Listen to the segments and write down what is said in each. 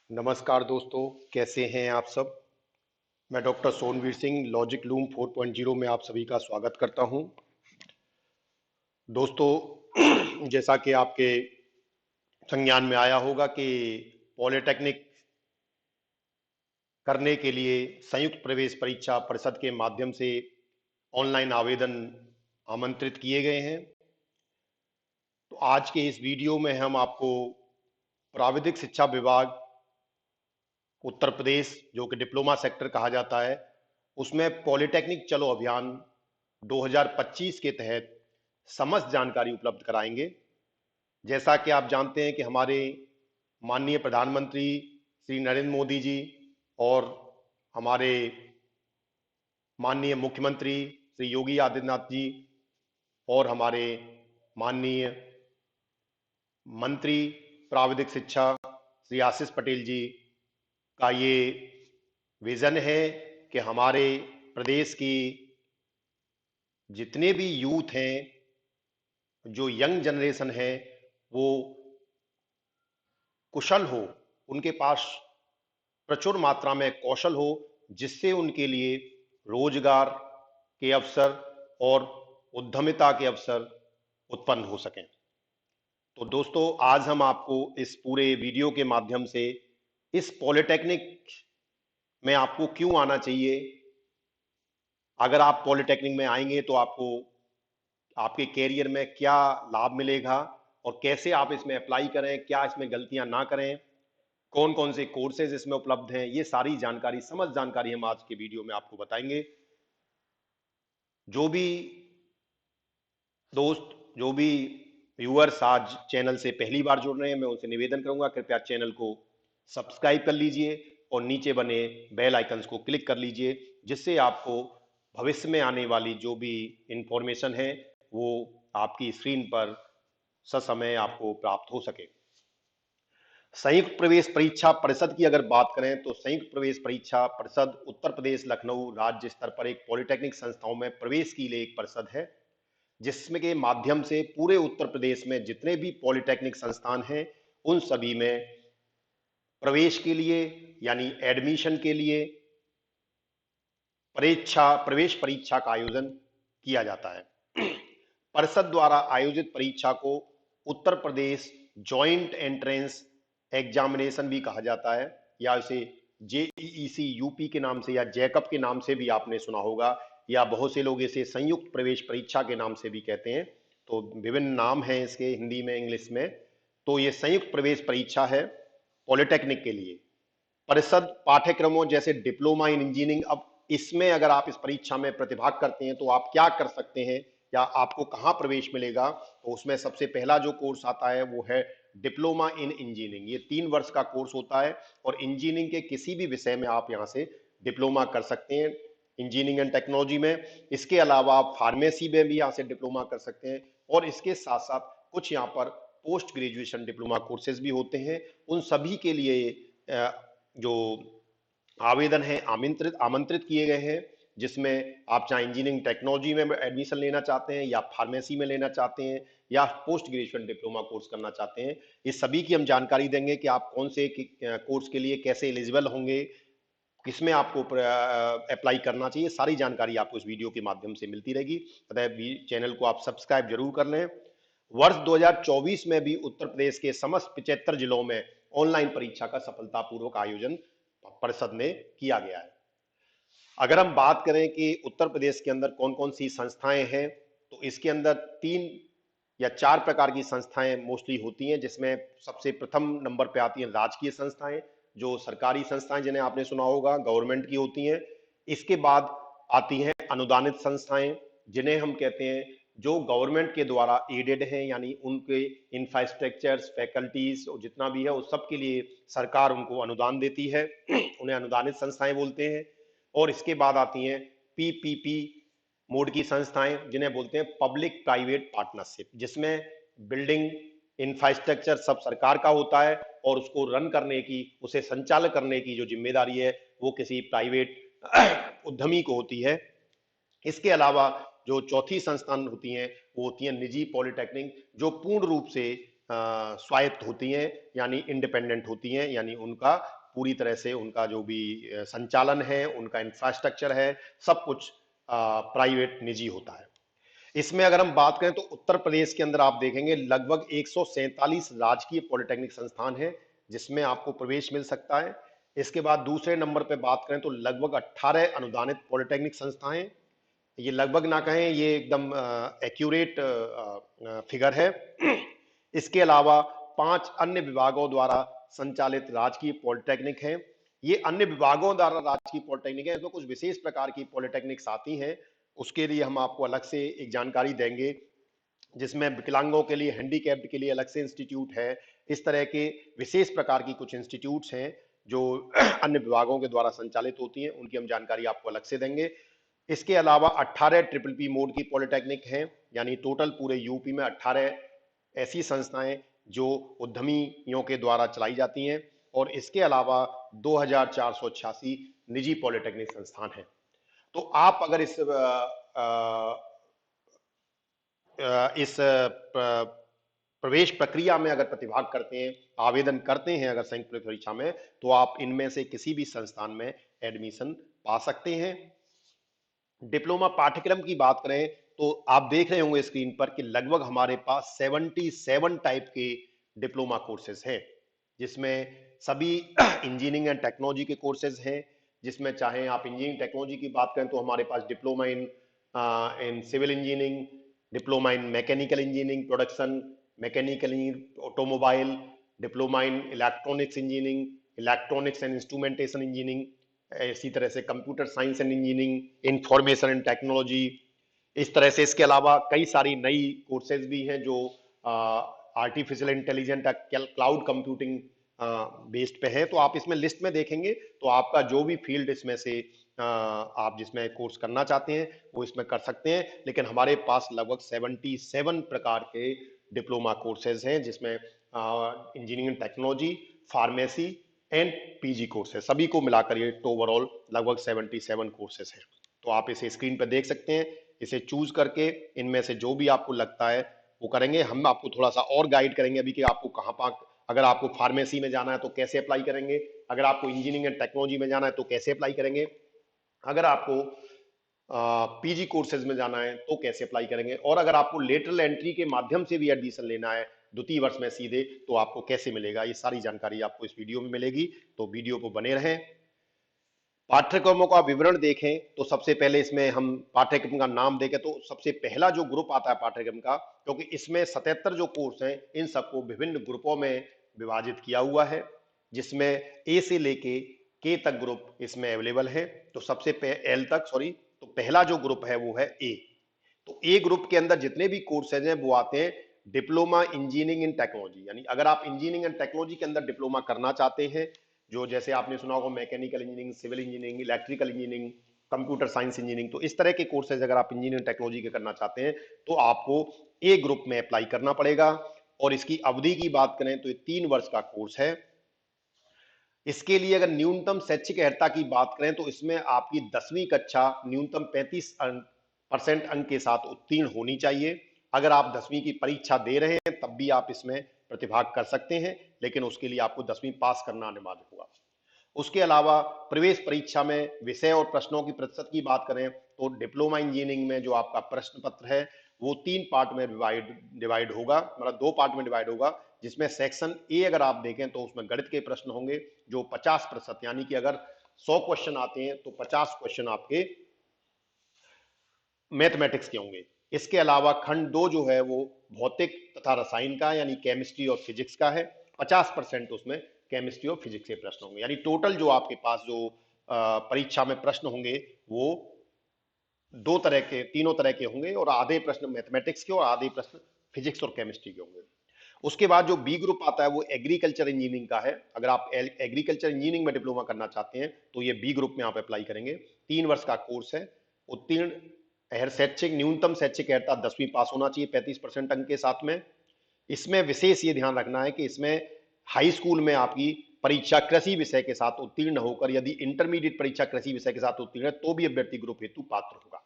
नमस्कार दोस्तों, कैसे हैं आप सब। मैं doctor Sonveer Singh logic loom 4.0 में आप सभी का स्वागत करता हूं। दोस्तों, जैसा कि आपके संज्ञान में आया होगा कि पॉलिटेक्निक करने के लिए संयुक्त प्रवेश परीक्षा परिषद के माध्यम से ऑनलाइन आवेदन आमंत्रित किए गए हैं। तो आज के इस वीडियो में हम आपको प्राविधिक शिक्षा विभाग उत्तर प्रदेश, जो कि डिप्लोमा सेक्टर कहा जाता है, उसमें पॉलिटेक्निक चलो अभियान 2025 के तहत समस्त जानकारी उपलब्ध कराएंगे। जैसा कि आप जानते हैं कि हमारे माननीय प्रधानमंत्री श्री नरेंद्र मोदी जी और हमारे माननीय मुख्यमंत्री श्री योगी आदित्यनाथ जी और हमारे माननीय मंत्री प्राविधिक शिक्षा श्री आशीष पटेल जी का ये विजन है कि हमारे प्रदेश की जितने भी यूथ हैं, जो यंग जनरेशन है, वो कुशल हो, उनके पास प्रचुर मात्रा में कौशल हो, जिससे उनके लिए रोजगार के अवसर और उद्यमिता के अवसर उत्पन्न हो सकें। तो दोस्तों, आज हम आपको इस पूरे वीडियो के माध्यम से इस पॉलिटेक्निक में आपको क्यों आना चाहिए, अगर आप पॉलिटेक्निक में आएंगे तो आपको आपके कैरियर में क्या लाभ मिलेगा और कैसे आप इसमें अप्लाई करें, क्या इसमें गलतियां ना करें, कौन कौन से कोर्सेज इसमें उपलब्ध हैं, ये सारी जानकारी, समस्त जानकारी हम आज के वीडियो में आपको बताएंगे। जो भी दोस्त, जो भी व्यूअर्स आज चैनल से पहली बार जुड़ रहे हैं, मैं उनसे निवेदन करूंगा कृपया चैनल को सब्सक्राइब कर लीजिए और नीचे बने बेल आइकन्स को क्लिक कर लीजिए, जिससे आपको भविष्य में आने वाली जो भी इंफॉर्मेशन है वो आपकी स्क्रीन पर ससमय आपको प्राप्त हो सके। संयुक्त प्रवेश परीक्षा परिषद की अगर बात करें तो संयुक्त प्रवेश परीक्षा परिषद उत्तर प्रदेश लखनऊ राज्य स्तर पर एक पॉलिटेक्निक संस्थाओं में प्रवेश के लिए एक परिषद है, जिसमें के माध्यम से पूरे उत्तर प्रदेश में जितने भी पॉलिटेक्निक संस्थान हैं उन सभी में प्रवेश के लिए यानी एडमिशन के लिए प्रवेश परीक्षा का आयोजन किया जाता है। परिषद द्वारा आयोजित परीक्षा को Uttar Pradesh joint entrance examination भी कहा जाता है, या इसे जेईईसी यूपी के नाम से या जैकब के नाम से भी आपने सुना होगा, या बहुत से लोग इसे संयुक्त प्रवेश परीक्षा के नाम से भी कहते हैं। तो विभिन्न नाम हैं इसके, हिंदी में, इंग्लिश में। तो ये संयुक्त प्रवेश परीक्षा है पॉलिटेक्निक के लिए। परिषद पाठ्यक्रमों जैसे डिप्लोमा इन इंजीनियरिंग, अब इसमें अगर आप इस परीक्षा में प्रतिभाग करते हैं तो आप क्या कर सकते हैं या आपको कहां प्रवेश मिलेगा, तो उसमें सबसे पहला जो कोर्स आता है वो है डिप्लोमा इन इंजीनियरिंग। ये 3 वर्ष का कोर्स होता है और इंजीनियरिंग के किसी भी विषय में आप यहां से डिप्लोमा कर सकते हैं, इंजीनियरिंग एंड टेक्नोलॉजी में। इसके अलावा आप फार्मेसी में भी यहाँ से डिप्लोमा कर सकते हैं और इसके साथ साथ कुछ यहाँ पर पोस्ट ग्रेजुएशन डिप्लोमा कोर्सेज भी होते हैं। उन सभी के लिए जो आवेदन है आमंत्रित आमंत्रित किए गए हैं, जिसमें आप चाहे इंजीनियरिंग टेक्नोलॉजी में एडमिशन लेना चाहते हैं या फार्मेसी में लेना चाहते हैं या पोस्ट ग्रेजुएशन डिप्लोमा कोर्स करना चाहते हैं, इस सभी की हम जानकारी देंगे कि आप कौन से कोर्स के लिए कैसे एलिजिबल होंगे, किसमें आपको अप्लाई करना चाहिए। सारी जानकारी आपको इस वीडियो के माध्यम से मिलती रहेगी, अतः चैनल को आप सब्सक्राइब जरूर कर लें। वर्ष 2024 में भी उत्तर प्रदेश के समस्त 75 जिलों में ऑनलाइन परीक्षा का सफलतापूर्वक आयोजन परिषद ने किया गया है। अगर हम बात करें कि उत्तर प्रदेश के अंदर कौन कौन सी संस्थाएं हैं, तो इसके अंदर 3 या 4 प्रकार की संस्थाएं मोस्टली होती हैं, जिसमें सबसे प्रथम नंबर पे आती हैं राजकीय संस्थाएं, जो सरकारी संस्थाएं जिन्हें आपने सुना होगा, गवर्नमेंट की होती हैं। इसके बाद आती हैं अनुदानित संस्थाएं, जिन्हें हम कहते हैं जो गवर्नमेंट के द्वारा एडेड हैं, यानी उनके इंफ्रास्ट्रक्चर्स, फैकल्टीज और जितना भी है उस सब के लिए सरकार उनको अनुदान देती है, उन्हें अनुदानित संस्थाएं बोलते हैं। और इसके बाद आती हैं पीपीपी मोड की संस्थाएं, जिन्हें बोलते हैं पब्लिक प्राइवेट पार्टनरशिप, जिसमें बिल्डिंग इंफ्रास्ट्रक्चर सब सरकार का होता है और उसको रन करने की, उसे संचालन करने की जो जिम्मेदारी है वो किसी प्राइवेट उद्यमी को होती है। इसके अलावा जो चौथी संस्थान होती हैं वो होती हैं निजी पॉलिटेक्निक, जो पूर्ण रूप से स्वायत्त होती हैं, यानी इंडिपेंडेंट होती हैं, यानी उनका पूरी तरह से उनका जो भी संचालन है, उनका इंफ्रास्ट्रक्चर है, सब कुछ प्राइवेट निजी होता है। इसमें अगर हम बात करें तो उत्तर प्रदेश के अंदर आप देखेंगे लगभग 147 राजकीय पॉलिटेक्निक संस्थान हैं जिसमें आपको प्रवेश मिल सकता है। इसके बाद दूसरे नंबर पे बात करें तो लगभग 18 अनुदानित पॉलिटेक्निक संस्थाएं। ये लगभग ना कहें, ये एकदम एक्यूरेट फिगर है। इसके अलावा 5 अन्य विभागों द्वारा संचालित राजकीय पॉलिटेक्निक हैं। ये अन्य विभागों द्वारा राजकीय पॉलिटेक्निक है, इसमें कुछ विशेष प्रकार की पॉलिटेक्निक्स आती हैं, उसके लिए हम आपको अलग से एक जानकारी देंगे, जिसमें विकलांगों के लिए, हैंडीकैप्ड के लिए अलग से इंस्टीट्यूट है। इस तरह के विशेष प्रकार की कुछ इंस्टीट्यूट्स हैं जो अन्य विभागों के द्वारा संचालित होती हैं, उनकी हम जानकारी आपको अलग से देंगे। इसके अलावा 18 ट्रिपल पी मोड की पॉलिटेक्निक हैं, यानी टोटल पूरे यूपी में 18 ऐसी संस्थाएं जो उद्यमियों के द्वारा चलाई जाती हैं, और इसके अलावा 2486 निजी पॉलिटेक्निक संस्थान हैं। तो आप अगर इस प्रवेश प्रक्रिया में अगर प्रतिभाग करते हैं, आवेदन करते हैं अगर संयुक्त परीक्षा में, तो आप इनमें से किसी भी संस्थान में एडमिशन पा सकते हैं। डिप्लोमा पाठ्यक्रम की बात करें तो आप देख रहे होंगे स्क्रीन पर कि लगभग हमारे पास 77 टाइप के डिप्लोमा कोर्सेज हैं, जिसमें सभी इंजीनियरिंग एंड टेक्नोलॉजी के कोर्सेज हैं, जिसमें चाहे आप इंजीनियरिंग टेक्नोलॉजी की बात करें तो हमारे पास diploma in civil engineering, diploma in mechanical engineering production, mechanical automobile, diploma in electronics engineering, electronics and instrumentation engineering, इसी तरह से computer science and engineering, information and technology. इस तरह से इसके अलावा कई सारी नई कोर्सेज भी हैं जो artificial intelligent, cloud computing based पे है। तो आप इसमें लिस्ट में देखेंगे तो आपका जो भी फील्ड इसमें से आप जिसमें कोर्स करना चाहते हैं वो इसमें कर सकते हैं। लेकिन हमारे पास लगभग 77 प्रकार के डिप्लोमा कोर्सेज हैं, जिसमें engineering technology, pharmacy and PG courses, सभी को मिलाकर ये ओवरऑल लगभग 77 कोर्सेज हैं। तो आप इसे स्क्रीन पर देख सकते हैं। इसे चूज करके इनमें से जो भी आपको लगता है वो करेंगे। हम आपको थोड़ा सा और गाइड करेंगे अभी कि आपको कहाँ पर, अगर आपको फार्मेसी में जाना है तो कैसे अप्लाई करेंगे, अगर आपको इंजीनियरिंग एंड टेक्नोलॉजी में जाना है तो कैसे अप्लाई करेंगे, अगर आपको पीजी कोर्सेज में जाना है तो कैसे अप्लाई करेंगे, और अगर आपको लेटरल एंट्री के माध्यम से भी एडमिशन लेना है द्वितीय वर्ष में सीधे तो आपको कैसे मिलेगा, ये सारी जानकारी आपको इस वीडियो में मिलेगी। तो वीडियो को बने रहें। पाठ्यक्रमों का विवरण देखें तो सबसे पहले इसमें हम पाठ्यक्रम का नाम देखें तो सबसे पहला जो ग्रुप आता है पाठ्यक्रम का, क्योंकि इसमें 77 जो कोर्स हैं इन सबको विभिन्न ग्रुपों में विभाजित किया हुआ है, जिसमें ए से लेके के तक ग्रुप इसमें अवेलेबल है। तो सबसे एल तक, सॉरी, तो पहला जो ग्रुप है वो है ए। तो ए ग्रुप के अंदर जितने भी कोर्सेज हैं वो आते हैं डिप्लोमा इंजीनियरिंग इन टेक्नोलॉजी, यानी अगर आप इंजीनियरिंग एंड टेक्नोलॉजी के अंदर डिप्लोमा करना चाहते हैं, जो जैसे आपने सुना होगा mechanical engineering, civil engineering, electrical engineering, computer science engineering, तो इस तरह के कोर्सेज अगर आप इंजीनियरिंग टेक्नोलॉजी के करना चाहते हैं तो आपको ए ग्रुप में अप्लाई करना पड़ेगा। और इसकी अवधि की बात करें तो ये 3 वर्ष का कोर्स है। इसके लिए अगर न्यूनतम शैक्षिक अर्हता की बात करें तो इसमें आपकी 10वीं कक्षा न्यूनतम 35% अंक के साथ उत्तीर्ण होनी चाहिए। अगर आप 10वीं की परीक्षा दे रहे हैं तब भी आप इसमें प्रतिभाग कर सकते हैं, लेकिन उसके लिए आपको 10वीं पास करना अनिवार्य होगा। उसके अलावा प्रवेश परीक्षा में विषय और प्रश्नों की प्रतिशत की बात करें तो डिप्लोमा इंजीनियरिंग में जो आपका प्रश्न पत्र है वो 3 पार्ट में डिवाइड होगा, मतलब 2 पार्ट में डिवाइड होगा, जिसमें सेक्शन ए अगर आप देखें तो उसमें गणित के प्रश्न होंगे जो 50%, यानी कि अगर 100 क्वेश्चन आते हैं तो 50 क्वेश्चन आपके मैथमेटिक्स के होंगे। इसके अलावा खंड 2 जो है वो भौतिक तथा रसायन का, यानी केमिस्ट्री और फिजिक्स का है। 50% उसमें केमिस्ट्री और फिजिक्स के प्रश्न होंगे, यानी टोटल जो आपके पास जो परीक्षा में प्रश्न होंगे वो 2 तरह के, तीनों तरह के होंगे, और आधे प्रश्न मैथमेटिक्स के और आधे प्रश्न फिजिक्स और केमिस्ट्री के होंगे। उसके बाद जो बी ग्रुप आता है वो एग्रीकल्चर इंजीनियरिंग का है। अगर आप एग्रीकल्चर इंजीनियरिंग में डिप्लोमा करना चाहते हैं तो ये बी ग्रुप में आप अप्लाई करेंगे। 3 वर्ष का कोर्स है। उत्तीर्ण शैक्षिक न्यूनतम शैक्षिक अर्हता 10वीं पास होना चाहिए 35% अंक के साथ में। इसमें विशेष ये ध्यान रखना है कि इसमें हाई स्कूल में आपकी परीक्षा कृषि विषय के साथ उत्तीर्ण होकर, यदि इंटरमीडिएट परीक्षा कृषि विषय के साथ उत्तीर्ण है तो भी अभ्यर्थी ग्रुप हेतु पात्र होगा।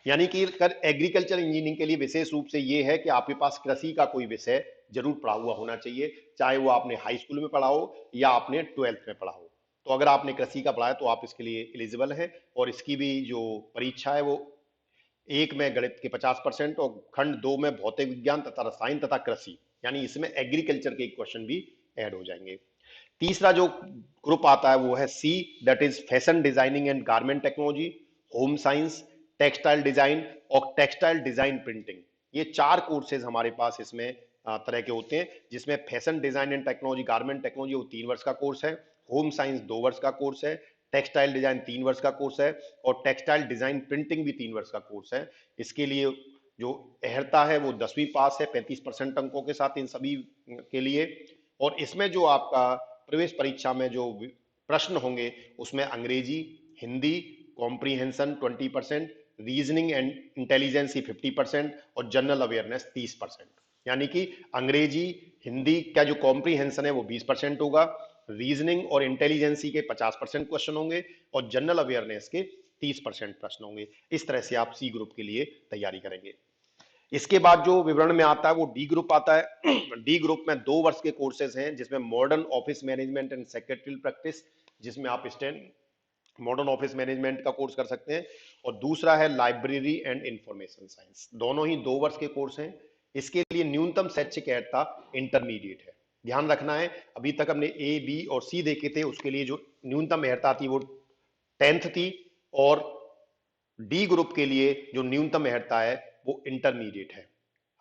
यानी कि एग्रीकल्चर इंजीनियरिंग के लिए विशेष रूप से ये है कि आपके पास कृषि का कोई विषय जरूर पढ़ा हुआ होना चाहिए, चाहे वो आपने हाई स्कूल में पढ़ा हो या आपने 12th में पढ़ा हो। तो अगर आपने कृषि का पढ़ा है तो आप इसके लिए एलिजिबल है। और इसकी भी जो परीक्षा है वो एक में गणित के 50% और खंड 2 में भौतिक विज्ञान तथा रसायन तथा कृषि, यानी इसमें एग्रीकल्चर के क्वेश्चन भी ऐड हो जाएंगे। तीसरा जो ग्रुप आता है वो है C, that is fashion designing and garment technology, home science, textile design और टेक्सटाइल डिजाइन प्रिंटिंग। ये 4 कोर्सेज हमारे पास इसमें तरह के होते हैं, जिसमें fashion design and technology, garment technology वो 3 वर्ष का कोर्स है, होम साइंस 2 वर्ष का कोर्स है, टेक्सटाइल डिजाइन 3 वर्ष का कोर्स है और टेक्सटाइल डिजाइन प्रिंटिंग भी 3 वर्ष का कोर्स है। इसके लिए जो अहर्ता है वो 10वीं पास है 35% अंकों के साथ इन सभी के लिए। और इसमें जो आपका प्रवेश परीक्षा में जो प्रश्न होंगे उसमें अंग्रेजी, Hindi, comprehension 20%, reasoning and intelligence 50% और जनरल अवेयरनेस 30%। यानी कि अंग्रेजी, हिंदी का जो कॉम्प्रीहेंशन है वो 20% होगा, रीजनिंग और इंटेलिजेंसी के 50% क्वेश्चन होंगे और जनरल अवेयरनेस के 30% प्रश्न होंगे। इस तरह से आप सी ग्रुप के लिए तैयारी करेंगे। इसके बाद जो विवरण में आता है वो डी ग्रुप आता है। डी ग्रुप में 2 वर्ष के कोर्सेज हैं, जिसमें modern office management and secretarial practice, जिसमें आप स्टैंड मॉडर्न ऑफिस मैनेजमेंट का कोर्स कर सकते हैं, और दूसरा है लाइब्रेरी एंड इंफॉर्मेशन साइंस। दोनों ही 2 वर्ष के कोर्स हैं। इसके लिए न्यूनतम शैक्षिक अर्हता इंटरमीडिएट है। ध्यान रखना है, अभी तक हमने ए, बी और सी देखे थे, उसके लिए जो न्यूनतम अर्हता थी वो 10th थी, और डी ग्रुप के लिए जो न्यूनतम अर्हता है वो इंटरमीडिएट है।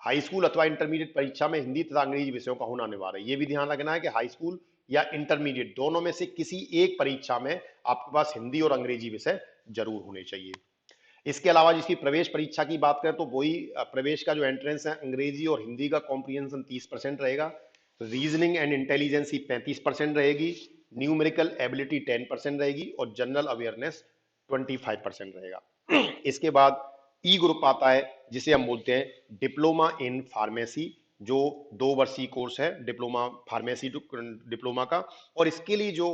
हाई स्कूल अथवा इंटरमीडिएट परीक्षा में हिंदी तथा अंग्रेजी विषयों का होना अनिवार्य है। ये भी ध्यान रखना है कि हाई स्कूल या इंटरमीडिएट दोनों में से किसी एक परीक्षा में आपके पास हिंदी और अंग्रेजी विषय जरूर होने चाहिए। इसके अलावा जिसकी प्रवेश परीक्षा की बात करें तो वही प्रवेश का जो एंट्रेंस है, अंग्रेजी और हिंदी का कॉम्प्रीहेंशन 30% रहेगा, रीजनिंग एंड इंटेलिजेंसी 35% रहेगी, न्यूमेरिकल एबिलिटी 10% रहेगी और जनरल अवेयरनेस 25% रहेगा। इसके बाद ई ग्रुप आता है, जिसे हम बोलते हैं डिप्लोमा इन फार्मेसी, जो 2 वर्षीय कोर्स है डिप्लोमा फार्मेसी डिप्लोमा का, और इसके लिए जो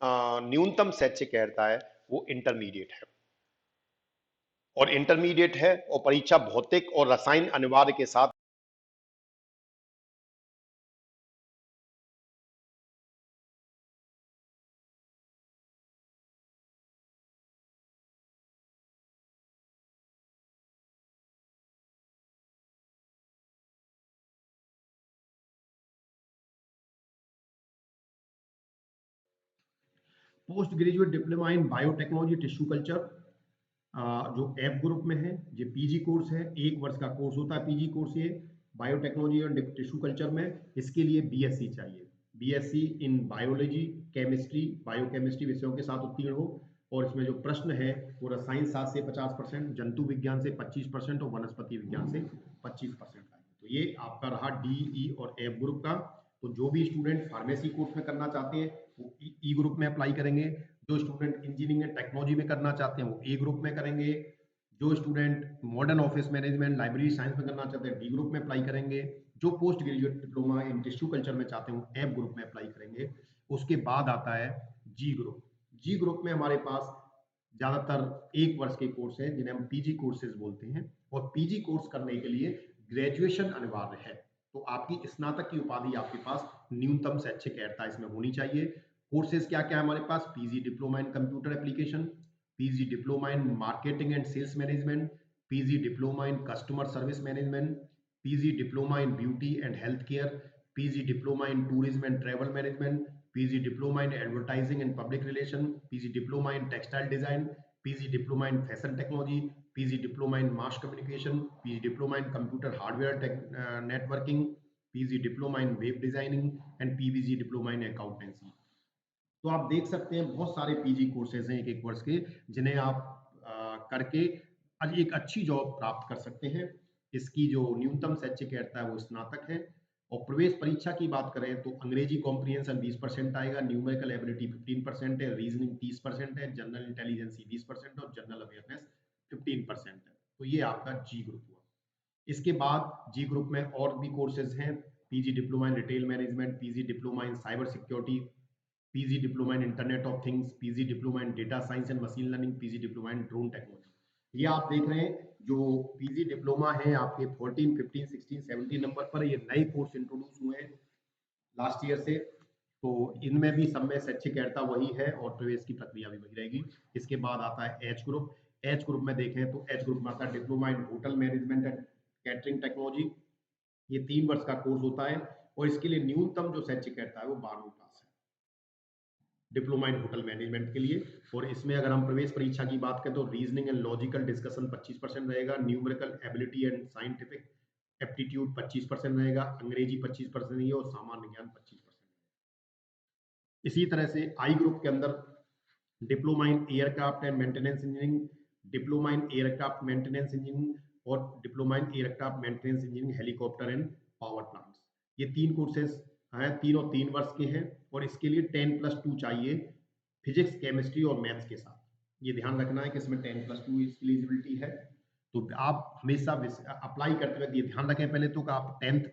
न्यूनतम शैक्षिक अर्हता है वो इंटरमीडिएट है। और इंटरमीडिएट है और परीक्षा भौतिक और रसायन अनिवार्य के साथ post graduate diploma in biotechnology tissue culture, जो एफ ग्रुप में है, ये पीजी कोर्स है, 1 वर्ष का कोर्स होता है पीजी कोर्स ये बायोटेक्नोलॉजी और टिश्यू कल्चर में। इसके लिए बीएससी चाहिए, BSc in biology, chemistry, biochemistry विषयों के साथ उत्तीर्ण हो। और इसमें जो प्रश्न है वो रसायन शास्त्र से 50%, जंतु विज्ञान से 25% और वनस्पति विज्ञान से 25% आएंगे। तो ये आपका रहा डी, ई और एफ ग्रुप का। तो जो भी स्टूडेंट फार्मेसी कोर्स में करना चाहते हैं वो ई ग्रुप में अप्लाई करेंगे, जो स्टूडेंट इंजीनियरिंग एंड टेक्नोलॉजी में करना चाहते हैं वो ए ग्रुप में करेंगे, जो student modern office management library science में करना चाहते हैं डी ग्रुप में अप्लाई करेंगे, जो post graduate diploma in tissue culture में चाहते हैं वो एफ ग्रुप में अप्लाई करेंगे। उसके बाद आता है जी ग्रुप। जी ग्रुप में हमारे पास ज्यादातर 1 वर्ष के कोर्स हैं जिन्हें हम पीजी कोर्सेज बोलते हैं, और पीजी कोर्स करने के लिए ग्रेजुएशन अनिवार्य है। तो आपकी स्नातक की उपाधि आपके पास न्यूनतम शैक्षिक अर्हता इसमें होनी चाहिए। कोर्सेज क्या क्या है हमारे पास? PG diploma in computer application, PG diploma in marketing and sales management, PG diploma in customer service management, PG diploma in beauty and health care, PG diploma in tourism and travel management, PG diploma in advertising and public relation, PG diploma in textile design, PG diploma in fashion technology, PG diploma in mass communication, PG diploma in computer hardware networking, PG diploma in web designing and PVG diploma in accountancy. तो आप देख सकते हैं बहुत सारे PG courses हैं 1 वर्ष के, जिन्हें आप करके आज एक अच्छी जॉब प्राप्त कर सकते हैं। इसकी जो न्यूनतम शैक्षिक अर्हता है वो स्नातक है। और प्रवेश परीक्षा की बात करें तो अंग्रेजी कॉम्प्रिहेंशन 20% आएगा, न्यूमेरिकल एबिलिटी 15% है, रीजनिंग 30% है, जनरल इंटेलिजेंसी 20% और जनरल अवेयरनेस 15% है। तो ये आपका जी ग्रुप हुआ। इसके बाद जी ग्रुप में और भी कोर्सेज हैं, PG diploma in retail management, PG diploma in cyber security, PG diploma in internet of things, PG diploma in data science and machine learning, PG diploma in drone technology. ये आप देख रहे हैं जो पीजी डिप्लोमा है आपके 14, 15, 16, 17 number पर ये नए कोर्स इंट्रोड्यूस हुए हैं लास्ट ईयर से। तो इनमें भी सब में शैक्षिक अर्हता वही है और प्रवेश की प्रक्रिया भी वही रहेगी। इसके बाद आता है एच ग्रुप। एच ग्रुप में देखें तो एच ग्रुप में आता है diploma in hotel management and catering technology. ये 3 वर्ष का कोर्स होता है और इसके लिए न्यूनतम जो शैक्षिक अर्हता है वो 12वीं पास है, डिप्लोमा इन होटल मैनेजमेंट के लिए। और इसमें अगर हम प्रवेश परीक्षा की बात करें तो रीजनिंग एंड लॉजिकल डिस्कशन 25% रहेगा, numerical ability and scientific aptitude 25% रहेगा, अंग्रेजी 25% रहेगी और सामान्य ज्ञान 25%। इसी तरह से आई ग्रुप के अंदर diploma in aircraft and maintenance engineering, diploma in aircraft maintenance engineering और diploma in aircraft maintenance engineering helicopter and power plants. ये 3 कोर्सेज हैं, तीनों 3 वर्ष के हैं और इसके लिए 10+2 चाहिए फिजिक्स, केमिस्ट्री और मैथ्स के साथ। ये ध्यान रखना है कि इसमें 10+2 इसकी एलिजिबिलिटी है। तो आप हमेशा अप्लाई करते वक्त ये ध्यान रखें पहले तो कि आप 10th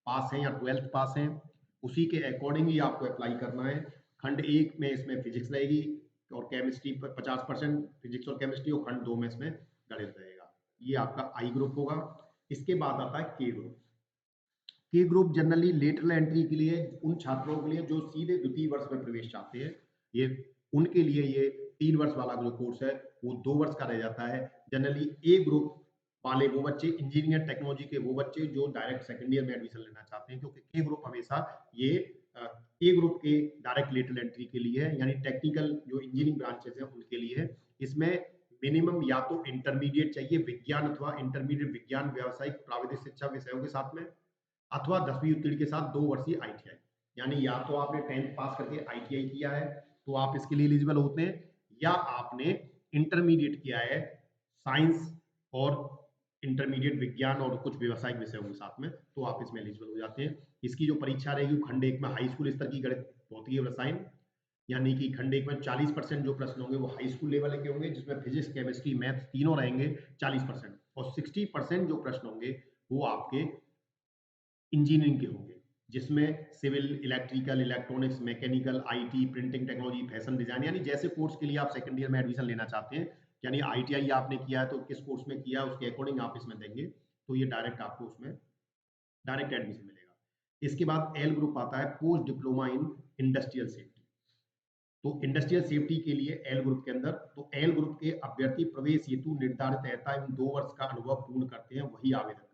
पास हैं या 12th पास हैं, उसी के अकॉर्डिंग ही आपको अप्लाई करना है। खंड 1 में इसमें फिजिक्स रहेगी और केमिस्ट्री पर 50% फिजिक्स और केमिस्ट्री, और खंड 2 में इसमें गणित रहेगा। ये आपका आई ग्रुप होगा। इसके बाद आता है के ग्रुप। के ग्रुप जनरली लेटरल एंट्री के लिए उन छात्रों के लिए जो सीधे द्वितीय वर्ष में प्रवेश चाहते हैं, ये उनके लिए ये 3 वर्ष वाला जो कोर्स है वो 2 वर्ष का रह जाता है। जनरली ए ग्रुप वाले वो बच्चे, इंजीनियर टेक्नोलॉजी के वो बच्चे जो डायरेक्ट सेकंड ईयर में एडमिशन लेना चाहते हैं, क्योंकि के ग्रुप हमेशा ये ए ग्रुप के डायरेक्ट लेटरल एंट्री के लिए है, यानी टेक्निकल जो इंजीनियरिंग ब्रांचेस हैं उनके लिए है। इसमें मिनिमम या तो इंटरमीडिएट चाहिए विज्ञान अथवा इंटरमीडिएट विज्ञान व्यावसायिक प्राविधिक शिक्षा विषयों के साथ में, अथवा 10वीं उत्तीर्ण के साथ 2 वर्षीय आईटीआई। यानी या तो आपने 10th पास करके आईटीआई किया है तो आप इसके लिए एलिजिबल होते हैं, या आपने इंटरमीडिएट किया है साइंस और इंटरमीडिएट विज्ञान और कुछ व्यवसायिक विषयों के साथ में, तो आप इसमें एलिजिबल हो जाते हैं। इसकी जो परीक्षा रहेगी वो खंड 1 में हाई स्कूल स्तर की गणित, भौतिकी और रसायन, यानी कि खंड 1 में 40% जो प्रश्न होंगे वो हाई स्कूल लेवल के होंगे, जिसमें फिजिक्स, केमिस्ट्री, मैथ्स तीनों रहेंगे 40%, और 60% जो प्रश्न होंगे वो आपके इंजीनियरिंग के होंगे, जिसमें civil, electrical, electronics, mechanical, IT, printing technology, fashion design, यानी जैसे कोर्स के लिए आप सेकंड ईयर में एडमिशन लेना चाहते हैं, यानी आईटीआई आपने किया है तो किस कोर्स में किया है उसके अकॉर्डिंग आप इसमें देंगे, तो ये डायरेक्ट आपको उसमें डायरेक्ट एडमिशन मिलेगा। इसके बाद एल ग्रुप आता है post diploma in industrial safety. तो इंडस्ट्रियल सेफ्टी के लिए एल ग्रुप के अंदर, तो एल ग्रुप के अभ्यर्थी प्रवेश हेतु निर्धारित रहता है 2 वर्ष का अनुभव पूर्ण करते हैं वही आवेदन करें।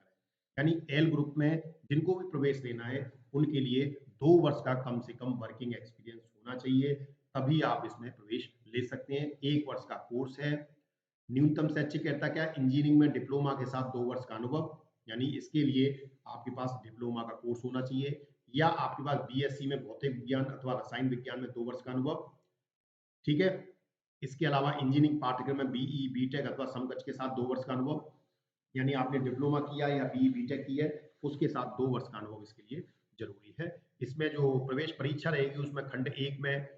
यानी एल ग्रुप में जिनको भी प्रवेश लेना है उनके लिए 2 वर्ष का कम से कम वर्किंग एक्सपीरियंस होना चाहिए, तभी आप इसमें प्रवेश ले सकते हैं। 1 वर्ष का कोर्स है। न्यूनतम शैक्षिक अर्हता क्या है? इंजीनियरिंग में डिप्लोमा के साथ 2 वर्ष का अनुभव, यानी इसके लिए आपके पास डिप्लोमा का कोर्स होना चाहिए, या आपके पास बीएससी में भौतिक विज्ञान अथवा रसायन विज्ञान में 2 वर्ष का अनुभव। ठीक है। इसके अलावा इंजीनियरिंग पाठ्यक्रम में बीई, बीटेक अथवा समकक्ष के साथ 2 वर्ष का अनुभव, यानी आपने डिप्लोमा किया या बीई, बीटेक की है उसके साथ 2 वर्ष का अनुभव इसके लिए जरूरी है। इसमें जो प्रवेश परीक्षा रहेगी उसमें खंड 1 में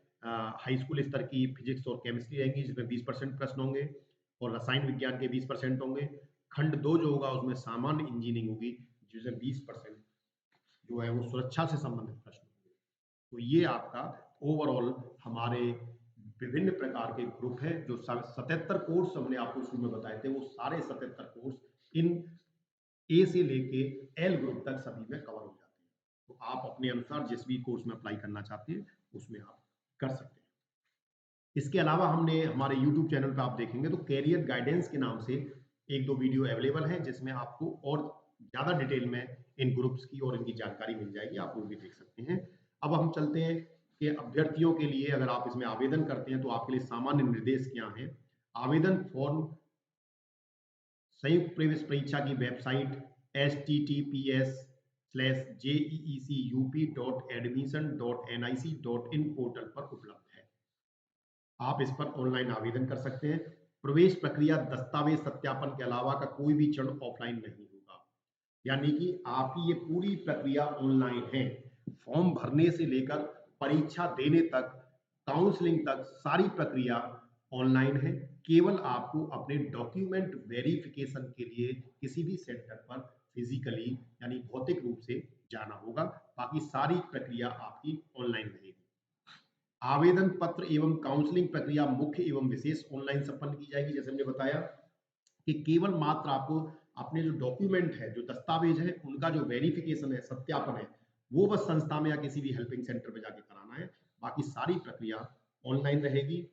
हाई स्कूल स्तर की फिजिक्स और केमिस्ट्री रहेंगी, जिसमें 20% प्रश्न होंगे और रसायन विज्ञान के 20% होंगे। खंड 2 जो होगा उसमें सामान्य इंजीनियरिंग होगी, जिसमें 20% जो है वो सुरक्षा से संबंधित प्रश्न होंगे। तो ये आपका ओवरऑल हमारे विभिन्न प्रकार के ग्रुप हैं, जो 77 कोर्स हमने आपको शुरू में बताए थे, वो सारे 77 कोर्स इन ए से लेके एल ग्रुप तक सभी में कवर हो जाते हैं। तो आप अपने अनुसार जिस भी कोर्स में अप्लाई करना चाहते हैं उसमें आप कर सकते हैं। इसके अलावा हमने हमारे YouTube चैनल पे आप देखेंगे तो कैरियर गाइडेंस के नाम से 1-2 वीडियो अवेलेबल हैं, जिसमें आपको और ज़्यादा डिटेल में इन ग्रुप्स की और इनकी जानकारी मिल जाएगी, आप वो भी देख सकते हैं। अब हम चलते हैं कि अभ्यर्थियों के लिए अगर आप इसमें आवेदन करते हैं तो आपके लिए सामान्य निर्देश क्या हैं। आवेदन फॉर्म संयुक्त प्रवेश परीक्षा की वेबसाइट https://jeecup.admission.nic.in पोर्टल पर उपलब्ध है। आप इस पर ऑनलाइन आवेदन कर सकते हैं। प्रवेश प्रक्रिया दस्तावेज सत्यापन के अलावा का कोई भी चरण ऑफलाइन नहीं होगा, यानी कि आपकी ये पूरी प्रक्रिया ऑनलाइन है। फॉर्म भरने से लेकर परीक्षा देने तक, काउंसलिंग तक सारी प्रक्रिया ऑनलाइन है। केवल आपको अपने डॉक्यूमेंट वेरिफिकेशन के लिए किसी भी सेंटर पर फिजिकली यानी भौतिक रूप से जाना होगा, बाकी सारी प्रक्रिया आपकी ऑनलाइन रहेगी। आवेदन पत्र एवं काउंसलिंग प्रक्रिया मुख्य एवं विशेष ऑनलाइन संपन्न की जाएगी, जैसे हमने बताया। कि केवल मात्र आपको अपने जो डॉक्यूमेंट है, जो दस्तावेज है, उनका जो वेरिफिकेशन है, सत्यापन है, वो बस संस्था में या किसी भी हेल्पिंग सेंटर पे जाके कराना है। बाकी सारी प्रक्रिया ऑनलाइन रहेगी।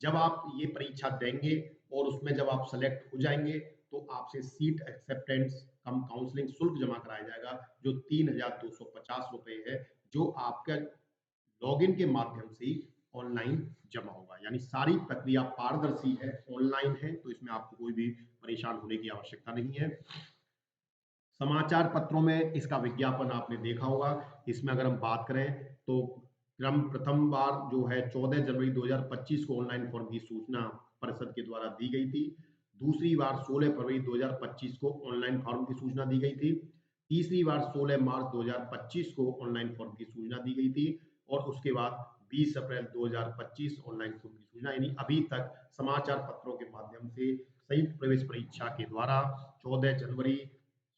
जब आप ये परीक्षा देंगे और उसमें जब आप सेलेक्ट हो जाएंगे, तो आपसे सीट एक्सेप्टेंस कम काउंसलिंग शुल्क जमा कराया जाएगा, जो 3,250 रुपए है, जो आपका लॉगिन के माध्यम से ऑनलाइन जमा होगा। यानी सारी प्रक्रिया पारदर्शी है, ऑनलाइन है, तो इसमें आपको कोई भी परेशान होने की आवश्यकता नहीं है। समाचार पत्रों में इसका विज्ञापन आपने देखा होगा। इसमें अगर हम बात करें तो क्रम प्रथम बार जो है 14 जनवरी 2025 को ऑनलाइन फॉर्म की सूचना परिषद के द्वारा दी गई थी। दूसरी बार 16 फरवरी 2025 को ऑनलाइन फॉर्म की सूचना दी गई थी। तीसरी बार 16 मार्च 2025 को ऑनलाइन फॉर्म की सूचना दी गई थी और उसके बाद 20 अप्रैल 2025 ऑनलाइन फॉर्म की सूचना, यानी अभी तक समाचार पत्रों के माध्यम से संयुक्त प्रवेश परीक्षा के द्वारा 14 जनवरी,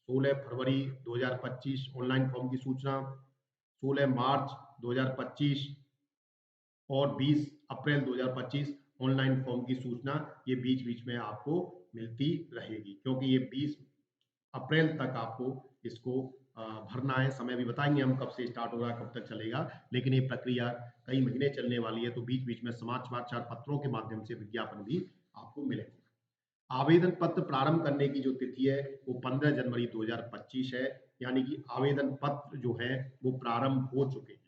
16 फरवरी 2025 ऑनलाइन फॉर्म की सूचना, 16 मार्च 2025 और 20 अप्रैल 2025 ऑनलाइन फॉर्म की सूचना, ये बीच-बीच में आपको मिलती रहेगी, क्योंकि ये 20 अप्रैल तक आपको इसको भरना है। समय भी बताएँगे हम कब से स्टार्ट हो रहा है, कब तक चलेगा, लेकिन ये प्रक्रिया कई महीने चलने वाली है, तो बीच-बीच में समाचार पत्रों के माध्यम से विज्ञापन भी आपको मिलेंगे। आवेदन पत्र प्रारंभ करने की जो तिथि है, वो 15 जनवरी 2025 है, यानी कि आवेदन पत्र जो है, वो प्रारंभ हो चुके हैं।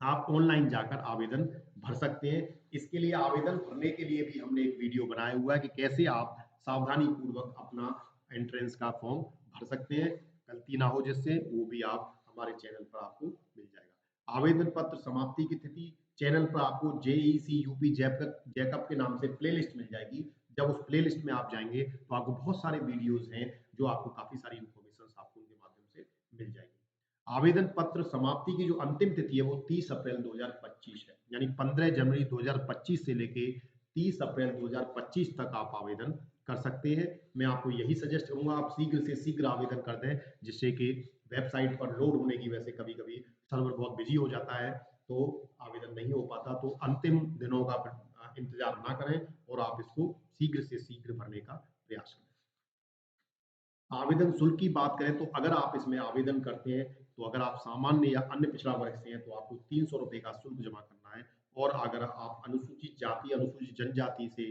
आप ऑनलाइन जाकर आवेदन भर सकते हैं। इसके लिए आवेदन भरने के लिए भी हमने एक वीडियो बनाया हुआ है कि कैसे आप सावधानी पूर्वक अपना एंट्रेंस का फॉर्म भर सकते हैं, गलती ना हो जिससे, वो भी आप हमारे चैनल पर आपको मिल जाएगा। आवेदन पत्र समाप्ति की तिथि चैनल पर आपको जेईसी यूपी जैकअप के नाम से प्लेलिस्ट मिल जाएगी। जब उस प्लेलिस्ट में आप जाएंगे तो आपको बहुत सारे वीडियोज हैं, जो आपको काफी सारी इंफॉर्मेशन आपको उनके माध्यम से मिल जाएगी। आवेदन पत्र समाप्ति की जो अंतिम तिथि है वो 30 अप्रैल 2025 है, यानी 15 जनवरी 2025 से लेके 30 अप्रैल 2025 तक आप आवेदन कर सकते हैं। मैं आपको यही सजेस्ट करूंगा, आप शीघ्र से शीघ्र आवेदन कर दें, जिससे कि वेबसाइट पर लोड होने की वजह से कभी-कभी सर्वर बहुत बिजी हो जाता है, तो आवेदन नहीं हो पाता। तो अंतिम दिनों का इंतजार ना करें और आप इसको शीघ्र से शीघ्र भरने का प्रयास करें। आवेदन शुल्क की बात करें तो अगर आप इसमें आवेदन करते हैं, तो अगर आप सामान्य या अन्य पिछड़ा वर्ग से हैं, तो आपको 300 रुपए का शुल्क जमा करना है, और अगर आप अनुसूचित जाति, अनुसूचित जनजाति से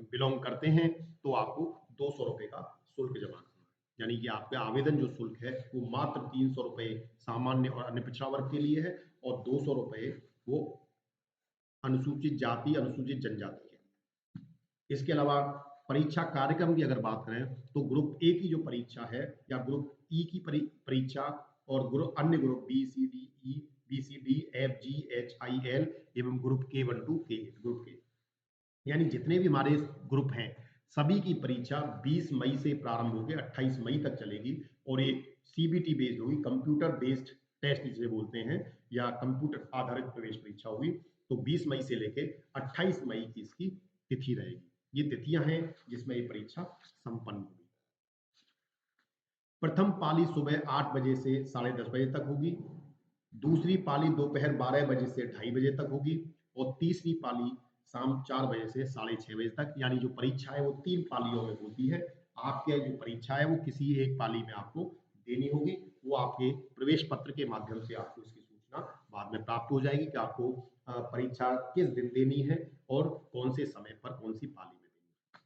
बिलोंग करते हैं, तो आपको 200 रुपए का शुल्क जमा करना है। यानी कि आपका आवेदन जो शुल्क है, वो मात्र 300 रुपए सामान्य और अन्य पिछड़ा वर्ग के लिए है, और 200 रुपए वो अनुसूचित जाति, अनुसूचित जनजाति है। इसके अलावा परीक्षा कार्यक्रम की अगर बात करें, तो ग्रुप ए की जो परीक्षा है, या ग्रुप ई की परीक्षा, और ग्रुप अन्य group B C D E, B C D F G H I L एवं ग्रुप के 1 टू के ग्रुप के, यानी जितने भी हमारे ग्रुप हैं, सभी की परीक्षा 20 मई से प्रारंभ होकर 28 मई तक चलेगी, और ये सीबीटी बेस्ड होगी, कंप्यूटर बेस्ड टेस्ट जिसे बोलते हैं, या कंप्यूटर आधारित प्रवेश परीक्षा होगी। तो 20 मई से लेके 28 मई की इसकी तिथि रहेगी। ये तिथियां हैं जिसमें ये परीक्षा संपन्न होगी। प्रथम पाली सुबह 8 बजे से 10:30 बजे तक होगी, दूसरी पाली दोपहर 12 बजे से 2:30 बजे तक होगी, और तीसरी पाली शाम 4 बजे से 6:30 बजे तक। यानी जो परीक्षा है वो 3 पालियों में होती है। आपके जो परीक्षा है वो किसी एक पाली में आपको देनी होगी, वो आपके प्रवेश पत्र के माध्यम से आपको इसकी सूचना बाद में प्राप्त हो जाएगी कि आपको परीक्षा किस दिन देनी है और कौन से समय पर कौन सी पाली में देनी है।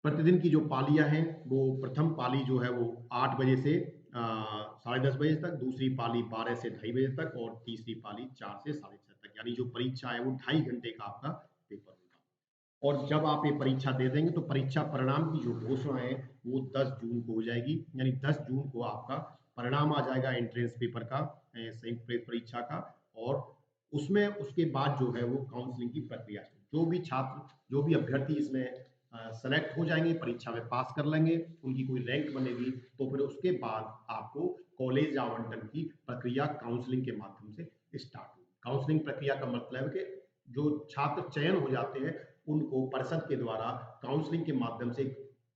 प्रतिदिन की जो पालियां हैं, वो प्रथम पाली जो है वो 8 बजे से 10:30 बजे तक, दूसरी पाली 12 से 2:30 बजे तक, और तीसरी पाली 4 से 6:30 तक। यानी जो परीक्षा है वो 2.5 घंटे का आपका पेपर होगा। और जब आप ये परीक्षा दे देंगे, तो परीक्षा परिणाम की जो घोषणा है वो 10 जून को हो जाएगी। यानी 10 जून को आपका परिणाम आ जाएगा एंट्रेंस पेपर का, संयुक्त प्रवेश परीक्षा का, और उसमें उसके बाद जो है वो काउंसलिंग की प्रक्रिया, जो भी छात्र, जो भी अभ्यर्थी इसमें सेलेक्ट हो जाएंगे, परीक्षा में पास कर लेंगे, उनकी कोई रैंक बनेगी, तो फिर उसके बाद आपको कॉलेज आवंटन की प्रक्रिया काउंसलिंग के माध्यम से स्टार्ट होगी। काउंसलिंग प्रक्रिया का मतलब है कि जो छात्र चयन हो जाते हैं, उनको परिषद के द्वारा काउंसलिंग के माध्यम से,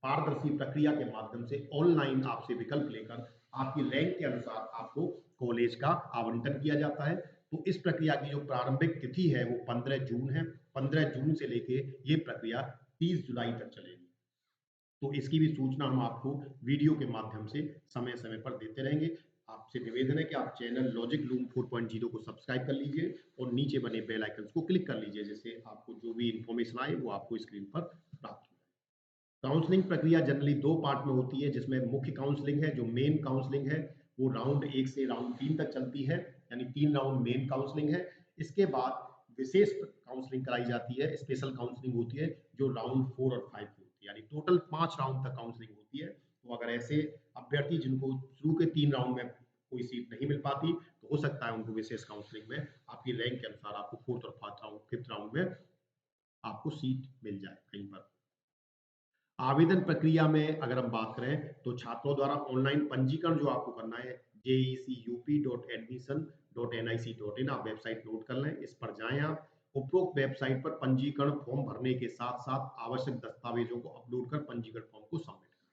पारदर्शी प्रक्रिया के माध्यम से, ऑनलाइन आपसे विकल्प लेकर आपकी रैंक के अनुसार आपको कॉलेज का आवंटन किया जाता है। तो इस प्रक्रिया की जो प्रारंभिक तिथि है वो 15 जून है, 15 जून से लेके ये प्रक्रिया 30 जुलाई तक चलेगी। तो इसकी भी सूचना हम आपको वीडियो के माध्यम से समय समय पर देते रहेंगे। आपसे निवेदन है कि आप चैनल लॉजिक लूम 4.0 को सब्सक्राइब कर लीजिए और नीचे बने बेल आइकन को क्लिक कर लीजिए, जिससे आपको जो भी इंफॉर्मेशन आए वो आपको स्क्रीन पर प्राप्त हो। काउंसलिंग प्रक्रिया जनरली 2 पार्ट में होती है, जिसमें मुख्य काउंसलिंग है, जो मेन काउंसलिंग है वो राउंड 1 से राउंड 3 तक चलती है, यानी 3 राउंड मेन काउंसलिंग है। इसके बाद विशेष काउंसलिंग कराई जाती है, स्पेशल काउंसलिंग होती है, जो राउंड 4 और 5 की होती है, यानी टोटल 5 राउंड तक काउंसलिंग होती है। तो अगर ऐसे अभ्यर्थी जिनको शुरू के 3 राउंड में कोई सीट नहीं मिल पाती, तो हो सकता है उनको विशेष काउंसलिंग में आपकी रैंक के अनुसार आपको 4th और 5th राउंड में आपको सीट मिल जाए कहीं पर। आवेदन प्रक्रिया में अगर हम बात करें तो छात्रों द्वारा ऑनलाइन पंजीकरण जो आपको करना है, jececup.admission.nic.in, आप वेबसाइट नोट कर लें, इस पर जाएं आप। उपरोक्त वेबसाइट पर पंजीकरण फॉर्म भरने के साथ साथ आवश्यक दस्तावेजों को अपलोड कर पंजीकरण फॉर्म को सबमिट करें।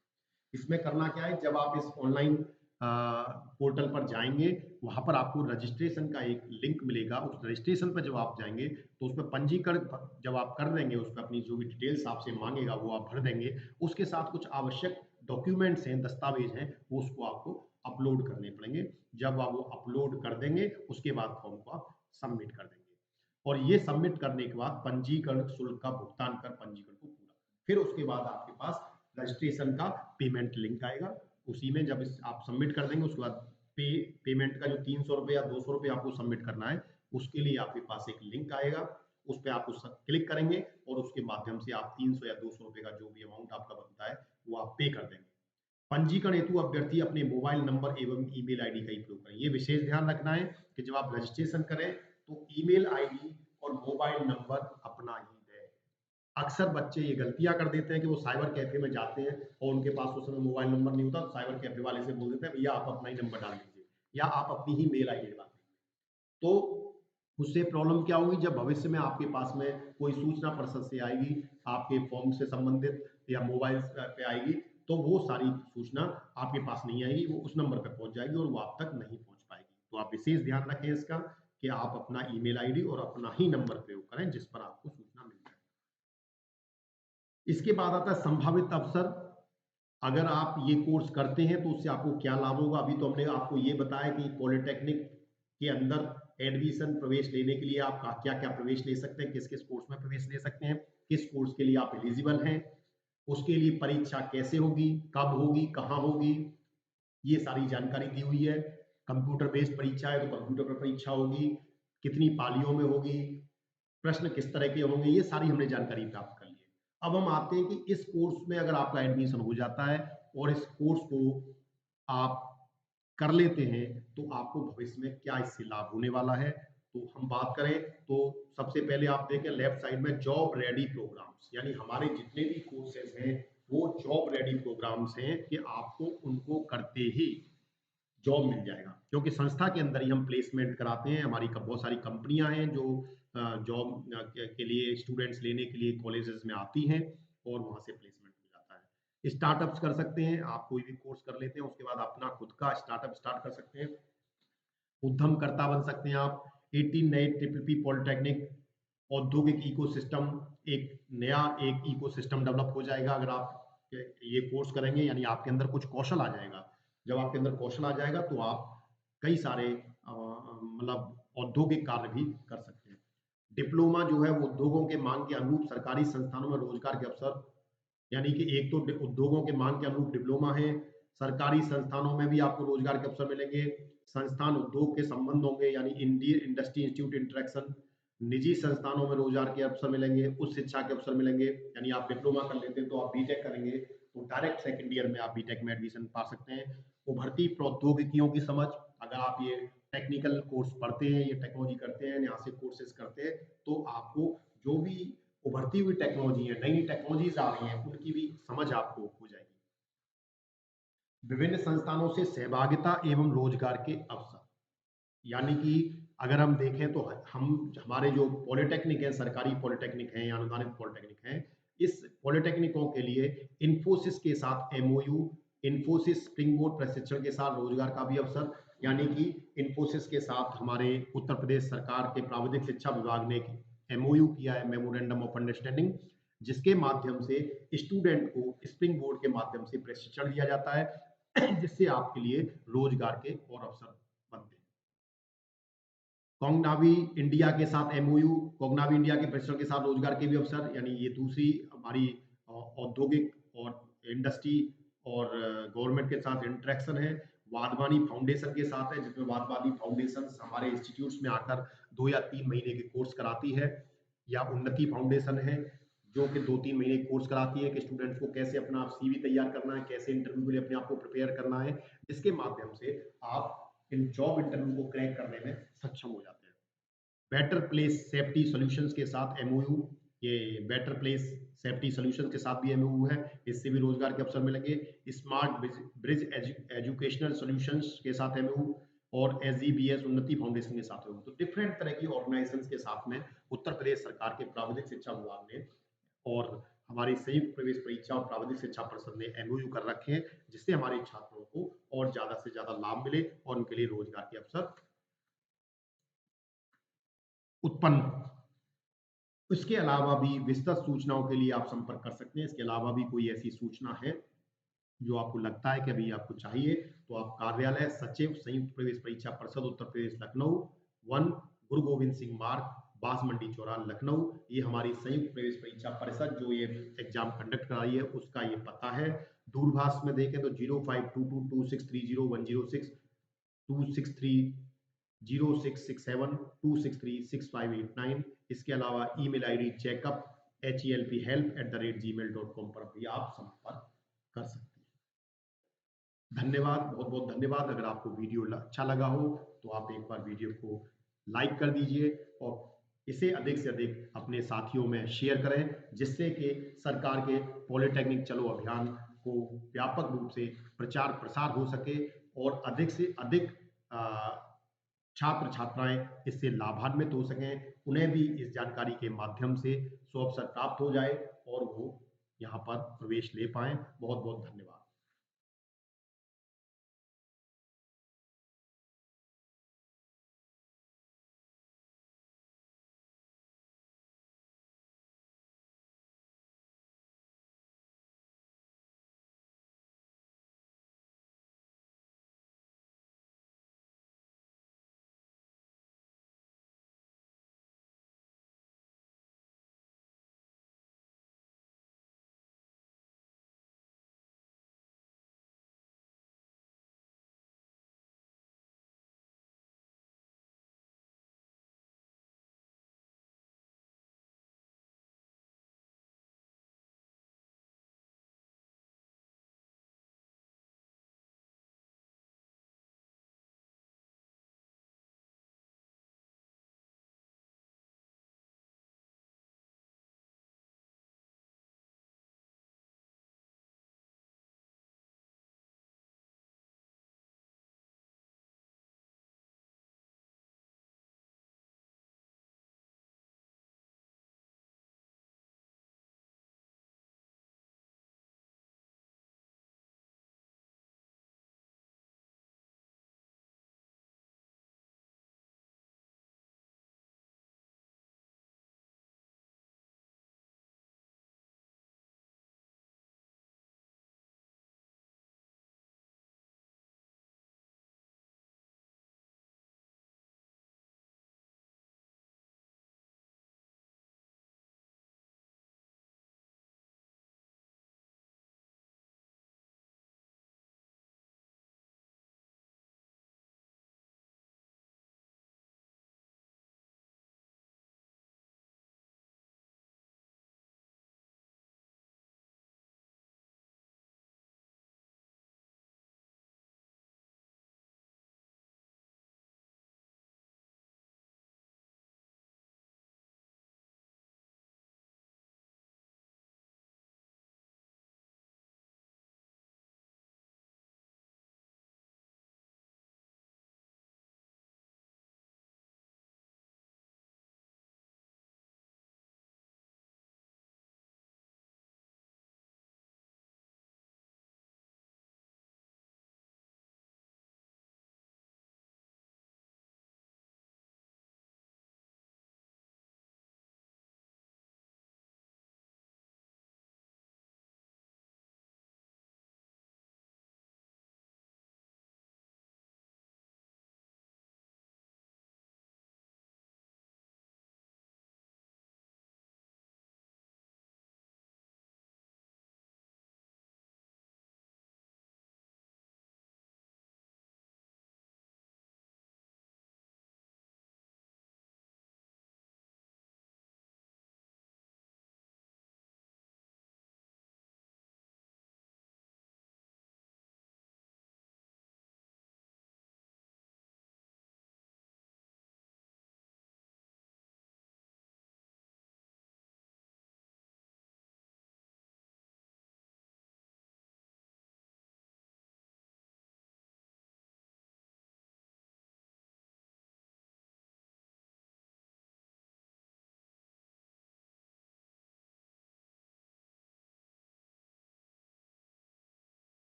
इसमें करना क्या है, जब आप इस ऑनलाइन पोर्टल पर जाएंगे, वहां पर आपको रजिस्ट्रेशन का एक लिंक मिलेगा। उस रजिस्ट्रेशन पर जब आप जाएंगे तो उसमें पंजीकरण जब आप कर देंगे, उसमें अपनी जो भी डिटेल्स आपसे मांगेगा वो आप भर देंगे। उसके साथ कुछ आवश्यक डॉक्यूमेंट्स हैं, दस्तावेज हैं, वो उसको आपको अपलोड करने पड़ेंगे। जब आप वो अपलोड कर देंगे, उसके बाद फॉर्म को आप सबमिट कर देंगे और ये सबमिट करने के बाद पंजीकरण शुल्क का भुगतान कर पंजीकरण को पूरा, फिर उसके बाद आपके पास रजिस्ट्रेशन का पेमेंट लिंक आएगा। उसी में जब आप सबमिट कर देंगे, उसके बाद पेमेंट का जो 300 रुपये या 200 रुपये आपको सबमिट करना है, उसके लिए आपके पास एक लिंक आएगा, उस पर आप उस क्लिक करेंगे और उसके माध्यम से आप 300 या 200 रुपये का जो भी अमाउंट आपका बनता है वो आप पे कर देंगे। पंजीकरण हेतु अभ्यर्थी अपने मोबाइल नंबर एवं ईमेल आईडी का ही प्रयोग करें। ये विशेष ध्यान रखना है कि जब आप रजिस्ट्रेशन करें तो ईमेल आईडी और मोबाइल नंबर अपना ही दें। अक्सर बच्चे ये गलतियां कर देते हैं कि वो साइबर कैफे में जाते हैं और उनके पास उस समय मोबाइल नंबर नहीं होता, तो साइबर कैफे वाले से बोल देते हैं भैया आप अपना ही नंबर डाल दीजिए या आप अपनी ही मेल आईडी डाल दीजिए। तो उससे प्रॉब्लम क्या होगी, जब भविष्य में आपके पास में कोई सूचना परिषद से आएगी आपके फॉर्म से संबंधित या मोबाइल पे आएगी, तो वो सारी सूचना आपके पास नहीं आएगी, वो उस नंबर पर पहुंच जाएगी और वो आप तक नहीं पहुंच पाएगी। तो आप विशेष ध्यान रखें इसका कि आप अपना ईमेल आईडी और अपना ही नंबर प्रयोग करें जिस पर आपको सूचना मिल जाए। इसके बाद आता है संभावित अवसर। अगर आप ये कोर्स करते हैं तो उससे आपको क्या लाभ होगा। अभी तो हमने आपको ये बताया कि पॉलिटेक्निक के अंदर एडमिशन प्रवेश लेने के लिए आप क्या क्या प्रवेश ले सकते हैं, किस किस कोर्स में प्रवेश ले सकते हैं, किस कोर्स के लिए आप एलिजिबल हैं, उसके लिए परीक्षा कैसे होगी, कब होगी, कहाँ होगी, ये सारी जानकारी दी हुई है। कंप्यूटर बेस्ड परीक्षा है तो कंप्यूटर पर परीक्षा होगी, कितनी पालियों में होगी, प्रश्न किस तरह के होंगे, ये सारी हमने जानकारी प्राप्त कर ली है। अब हम आते हैं कि इस कोर्स में अगर आपका एडमिशन हो जाता है और इस कोर्स को आप कर लेते हैं तो आपको भविष्य में क्या इससे लाभ होने वाला है। तो हम बात करें तो सबसे पहले आप देखें लेफ्ट साइड में जॉब रेडी प्रोग्राम्स, यानी हमारे जितने भी कोर्सेज हैं वो जॉब रेडी प्रोग्राम्स हैं कि आपको उनको करते ही जॉब मिल जाएगा, क्योंकि संस्था के अंदर ही हम प्लेसमेंट कराते हैं। हमारी बहुत सारी कंपनियां हैं जो जॉब के लिए स्टूडेंट्स लेने के लिए कॉलेजेस में आती हैं और वहां से प्लेसमेंट हो जाता है। स्टार्टअप्स कर सकते हैं, आप कोई भी कोर्स कर लेते हैं उसके बाद अपना खुद का स्टार्टअप स्टार्ट कर सकते हैं, उद्यमकर्ता बन सकते हैं आप। 18 नए ट्रिपल पॉलिटेक्निक औद्योगिक इकोसिस्टम, एक नया एक इकोसिस्टम डेवलप हो जाएगा अगर आप ये कोर्स करेंगे, यानी आपके अंदर कुछ कौशल आ जाएगा। जब आपके अंदर कौशल आ जाएगा तो आप कई सारे मतलब औद्योगिक कार्य भी कर सकते हैं। डिप्लोमा जो है वो उद्योगों के मांग के अनुरूप सरकारी संस्थानों में रोजगार के अवसर, यानी कि एक तो उद्योगों के मांग के अनुरूप डिप्लोमा है, सरकारी संस्थानों में भी आपको रोजगार के अवसर मिलेंगे, संस्थान उद्योग के संबंध होंगे यानी इंडस्ट्री इंस्टीट्यूट इंटरेक्शन, निजी संस्थानों में रोजगार के अवसर मिलेंगे, उच्च शिक्षा के अवसर मिलेंगे। यानी आप डिप्लोमा कर लेते हैं तो आप बीटेक करेंगे तो डायरेक्ट सेकंड ईयर में आप बीटेक में एडमिशन पा सकते हैं। उभरती प्रौद्योगिकियों की समझ, अगर आप ये टेक्निकल कोर्स पढ़ते हैं, ये टेक्नोलॉजी करते हैं, यहाँ से कोर्सेज करते हैं, तो आपको जो भी उभरती हुई टेक्नोलॉजी है, नई नई टेक्नोलॉजीज आ रही हैं, उनकी भी समझ आपको हो जाएगी। विभिन्न संस्थानों से सहभागिता एवं रोजगार के अवसर, यानी कि अगर हम देखें तो हम हमारे जो पॉलिटेक्निक है, सरकारी पॉलिटेक्निक है या अनुदानित पॉलिटेक्निक है, इस पॉलिटेक्निकों के लिए इन्फोसिस के साथ एमओयू, इन्फोसिस स्प्रिंग बोर्ड प्रशिक्षण के साथ रोजगार का भी अवसर, यानी कि इन्फोसिस के साथ हमारे उत्तर प्रदेश सरकार के प्राविधिक शिक्षा विभाग ने MOU किया है, मेमोरेंडम ऑफ अंडरस्टैंडिंग, जिसके माध्यम से स्टूडेंट को स्प्रिंग बोर्ड के माध्यम से प्रशिक्षण दिया जाता है जिससे आपके लिए रोजगार के और अवसर बनते हैं। कोंगनावी इंडिया के साथ MOU, कोंगनावी इंडिया के प्रशिक्षण के साथ रोजगार के भी अवसर, यानी ये दूसरी हमारी औद्योगिक और इंडस्ट्री और गवर्नमेंट के साथ इंटरेक्शन है। वाधवानी फाउंडेशन के साथ है, जिसमें वाधवानी फाउंडेशन हमारे इंस्टीट्यूट्स में आकर 2 या 3 महीने के कोर्स कराती है, या उन्नति फाउंडेशन है जो कि 2-3 महीने कोर्स कराती है कि स्टूडेंट्स को कैसे अपना CV तैयार करना है, कैसे इंटरव्यू के लिए अपने आप को प्रिपेयर करना है, जिसके माध्यम से आप इन जॉब इंटरव्यू को क्रैक करने में सक्षम हो जाते हैं। बेटर प्लेस सेफ्टी सॉल्यूशंस के साथ MOU, ये बेटर प्लेस सेफ्टी सॉल्यूशंस के साथ भी MOU है, इससे भी रोजगार के अवसर मिलेंगे। स्मार्ट ब्रिज एजुकेशनल सॉल्यूशंस के साथ MOU और SGBS उन्नति फाउंडेशन के साथ MOU। तो डिफरेंट तरह की ऑर्गेनाइजेशंस के साथ में उत्तर प्रदेश सरकार के प्राविधिक शिक्षा विभाग ने और हमारी संयुक्त प्रवेश परीक्षा और प्राविधिक शिक्षा परिषद ने MOU कर रखे हैं, जिससे हमारे छात्रों को और ज्यादा से ज्यादा लाभ मिले और उनके लिए रोजगार के अवसर उत्पन्न। इसके अलावा भी विस्तृत सूचनाओं के लिए आप संपर्क कर सकते हैं। इसके अलावा भी कोई ऐसी सूचना है जो आपको लगता है कि अभी आपको चाहिए, तो आप कार्यालय सचिव संयुक्त प्रवेश परीक्षा परिषद उत्तर प्रदेश लखनऊ 1 गुरु गोविंद सिंह मार्ग, बांस मंडी चौराहा लखनऊ, ये हमारी संयुक्त प्रवेश परीक्षा परिषद जो ये एग्जाम कंडक्ट करा रही है उसका ये पता है। दूरभाष में देखें तो 05222630106263 0667263659। इसके अलावा ईमेल ID checkup@help@gmail.com पर भी आप संपर्क कर सकते हैं। धन्यवाद, बहुत बहुत धन्यवाद। अगर आपको वीडियो अच्छा लगा हो तो आप एक बार वीडियो को लाइक कर दीजिए और इसे अधिक से अधिक अपने साथियों में शेयर करें, जिससे कि सरकार के पॉलिटेक्निक चलो अभियान को व्यापक रूप से प्रचार प्रसार हो सके और अधिक से अधिक छात्र छात्राएं इससे लाभान्वित हो सकें, उन्हें भी इस जानकारी के माध्यम से स्वअवसर प्राप्त हो जाए और वो यहाँ पर प्रवेश ले पाएं। बहुत बहुत धन्यवाद।